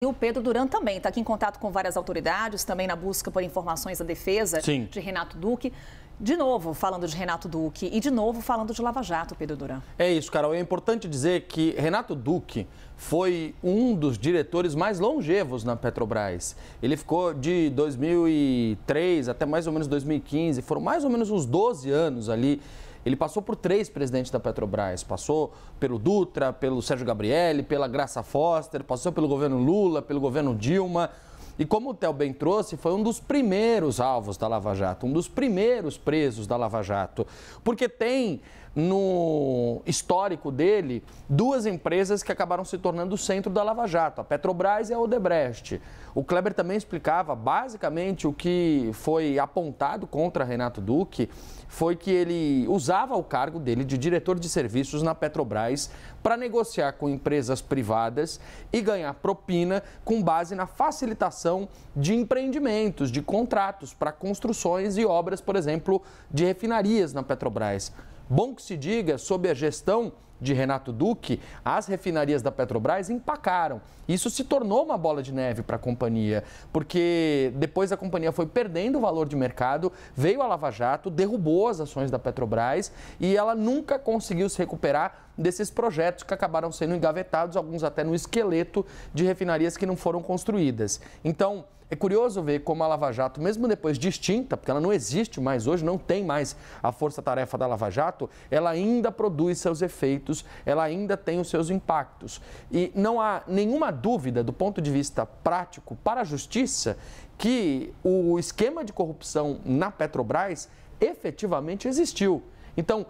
E o Pedro Duran também está aqui em contato com várias autoridades, também na busca por informações da defesa de Renato Duque. De novo falando de Renato Duque e de novo falando de Lava Jato, Pedro Duran. É isso, Carol. É importante dizer que Renato Duque foi um dos diretores mais longevos na Petrobras. Ele ficou de 2003 até mais ou menos 2015, foram mais ou menos uns 12 anos ali. Ele passou por 3 presidentes da Petrobras, passou pelo Dutra, pelo Sérgio Gabrielli, pela Graça Foster, passou pelo governo Lula, pelo governo Dilma. E como o Theo bem trouxe, foi um dos primeiros alvos da Lava Jato, um dos primeiros presos da Lava Jato. Porque tem no histórico dele 2 empresas que acabaram se tornando o centro da Lava Jato, a Petrobras e a Odebrecht. O Kleber também explicava, basicamente, o que foi apontado contra Renato Duque foi que ele usava o cargo dele de diretor de serviços na Petrobras para negociar com empresas privadas e ganhar propina com base na facilitação de empreendimentos, de contratos para construções e obras, por exemplo, de refinarias na Petrobras. Bom que se diga, sob a gestão de Renato Duque, as refinarias da Petrobras empacaram. Isso se tornou uma bola de neve para a companhia, porque depois a companhia foi perdendo o valor de mercado, veio a Lava Jato, derrubou as ações da Petrobras e ela nunca conseguiu se recuperar desses projetos que acabaram sendo engavetados, alguns até no esqueleto de refinarias que não foram construídas. Então, é curioso ver como a Lava Jato, mesmo depois de extinta, porque ela não existe mais hoje, não tem mais a força-tarefa da Lava Jato, ela ainda produz seus efeitos, ela ainda tem os seus impactos. E não há nenhuma dúvida, do ponto de vista prático, para a Justiça, que o esquema de corrupção na Petrobras efetivamente existiu. Então,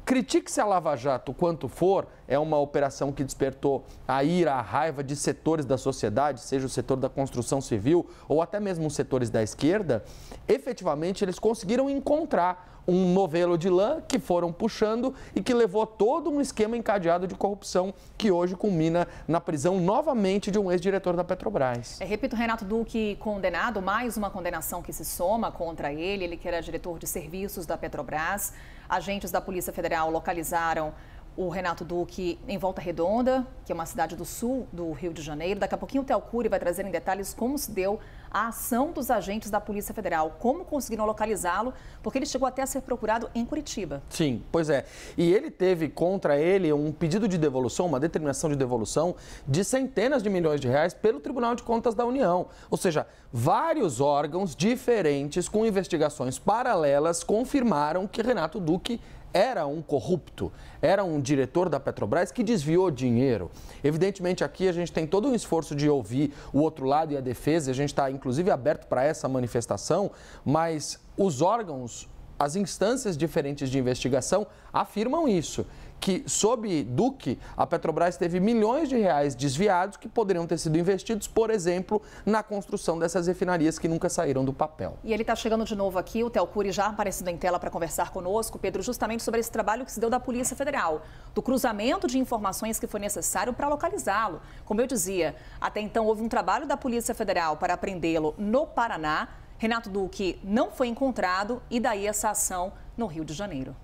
critique-se a Lava Jato quanto for, é uma operação que despertou a ira, a raiva de setores da sociedade, seja o setor da construção civil ou até mesmo os setores da esquerda. Efetivamente, eles conseguiram encontrar um novelo de lã que foram puxando e que levou todo um esquema encadeado de corrupção que hoje culmina na prisão novamente de um ex-diretor da Petrobras. Repito, Renato Duque condenado, mais uma condenação que se soma contra ele, ele que era diretor de serviços da Petrobras. Agentes da Polícia Federal localizaram o Renato Duque em Volta Redonda, que é uma cidade do sul do Rio de Janeiro. Daqui a pouquinho o Theo Cury vai trazer em detalhes como se deu a ação dos agentes da Polícia Federal, como conseguiram localizá-lo, porque ele chegou até a ser procurado em Curitiba. Sim, pois é. E ele teve contra ele um pedido de devolução, uma determinação de devolução de centenas de milhões de reais pelo Tribunal de Contas da União. Ou seja, vários órgãos diferentes com investigações paralelas confirmaram que Renato Duque era um corrupto, era um diretor da Petrobras que desviou dinheiro. Evidentemente, aqui a gente tem todo um esforço de ouvir o outro lado e a defesa, a gente está inclusive aberto para essa manifestação, mas os órgãos, as instâncias diferentes de investigação afirmam isso, que sob Duque, a Petrobras teve milhões de reais desviados que poderiam ter sido investidos, por exemplo, na construção dessas refinarias que nunca saíram do papel. E ele está chegando de novo aqui, o Theo Cury já aparecendo em tela para conversar conosco, Pedro, justamente sobre esse trabalho que se deu da Polícia Federal, do cruzamento de informações que foi necessário para localizá-lo. Como eu dizia, até então houve um trabalho da Polícia Federal para prendê-lo no Paraná. Renato Duque não foi encontrado e daí essa ação no Rio de Janeiro.